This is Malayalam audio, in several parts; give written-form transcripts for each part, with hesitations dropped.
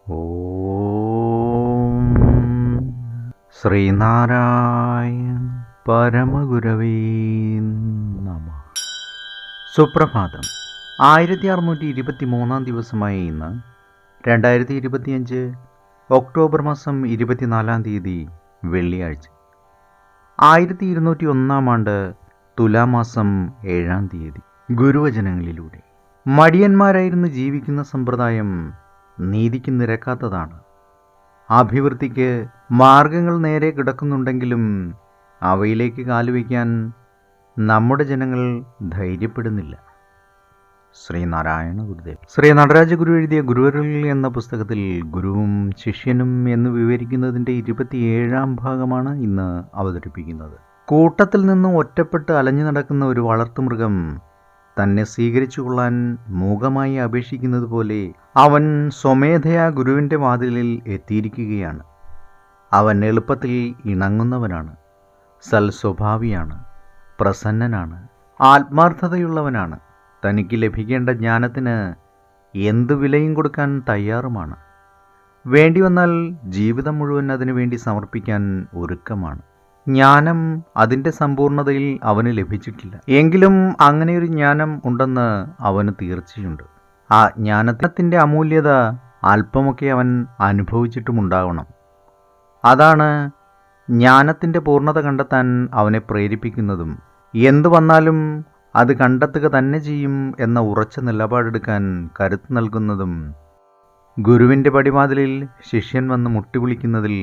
ഓം ശ്രീനാരായണ പരമഗുരവേ നമഃ. സുപ്രഭാതം. 1623 ദിവസമായ ഇന്ന് 2025 ഒക്ടോബർ മാസം 24 തീയതി വെള്ളിയാഴ്ച. 1201 ആണ്ട് തുലാമാസം 7 തീയതി. ഗുരുവചനങ്ങളിലൂടെ മടിയന്മാരായിരുന്നു ജീവിക്കുന്ന സമ്പ്രദായം നീതിക്ക് നിരക്കാത്തതാണ്. അഭിവൃദ്ധിക്ക് മാർഗങ്ങൾ നേരെ കിടക്കുന്നുണ്ടെങ്കിലും അവയിലേക്ക് കാലുവയ്ക്കാൻ നമ്മുടെ ജനങ്ങൾ ധൈര്യപ്പെടുന്നില്ല. ശ്രീനാരായണ ഗുരുദേവ്. ശ്രീ നടരാജ ഗുരു എഴുതിയ ഗുരുവരുൾ എന്ന പുസ്തകത്തിൽ ഗുരുവും ശിഷ്യനും എന്ന് വിവരിക്കുന്നതിൻ്റെ 27 ഭാഗമാണ് ഇന്ന് അവതരിപ്പിക്കുന്നത്. കൂട്ടത്തിൽ നിന്നും ഒറ്റപ്പെട്ട് അലഞ്ഞു നടക്കുന്ന ഒരു വളർത്തുമൃഗം തന്നെ സ്വീകരിച്ചു കൊള്ളാൻ മൂകമായി അപേക്ഷിക്കുന്നത് പോലെ അവൻ സ്വമേധയാ ഗുരുവിൻ്റെ വാതിലിൽ എത്തിയിരിക്കുകയാണ്. അവൻ എളുപ്പത്തിൽ ഇണങ്ങുന്നവനാണ്, സൽസ്വഭാവിയാണ്, പ്രസന്നനാണ്, ആത്മാർത്ഥതയുള്ളവനാണ്. തനിക്ക് ലഭിക്കേണ്ട ജ്ഞാനത്തിന് എന്തു വിലയും കൊടുക്കാൻ തയ്യാറുമാണ്. വേണ്ടി വന്നാൽ ജീവിതം മുഴുവൻ അതിനുവേണ്ടി സമർപ്പിക്കാൻ ഒരുക്കമാണ്. ജ്ഞാനം അതിൻ്റെ സമ്പൂർണതയിൽ അവന് ലഭിച്ചിട്ടില്ല. എങ്കിലും അങ്ങനെയൊരു ജ്ഞാനം ഉണ്ടെന്ന് അവന് തീർച്ചയുണ്ട്. ആ ജ്ഞാനത്തിൻ്റെ അമൂല്യത അല്പമൊക്കെ അവൻ അനുഭവിച്ചിട്ടുമുണ്ടാവണം. അതാണ് ജ്ഞാനത്തിൻ്റെ പൂർണ്ണത കണ്ടെത്താൻ അവനെ പ്രേരിപ്പിക്കുന്നതും എന്തു വന്നാലും അത് കണ്ടെത്തുക തന്നെ ചെയ്യും എന്ന ഉറച്ച നിലപാടെടുക്കാൻ കരുത്ത് നൽകുന്നതും. ഗുരുവിൻ്റെ പടിവാതിലിൽ ശിഷ്യൻ വന്ന് മുട്ടിവിളിക്കുന്നതിൽ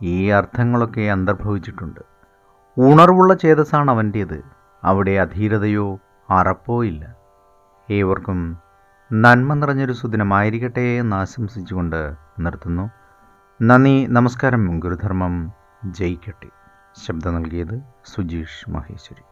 ഈ അർത്ഥങ്ങളൊക്കെ അന്തർഭവിച്ചിട്ടുണ്ട്. ഉണർവുള്ള ചേതസ്സാണ് അവൻ്റേത്. അവിടെ അധീരതയോ അറപ്പോ ഇല്ല. ഏവർക്കും നന്മ നിറഞ്ഞൊരു സുദിനമായിരിക്കട്ടെ എന്ന് ആശംസിച്ചുകൊണ്ട് നിർത്തുന്നു. നന്ദി, നമസ്കാരം. ഗുരുധർമ്മം ജയിക്കട്ടെ. ശബ്ദം നൽകിയത് സുജീഷ് മഹേശ്വരി.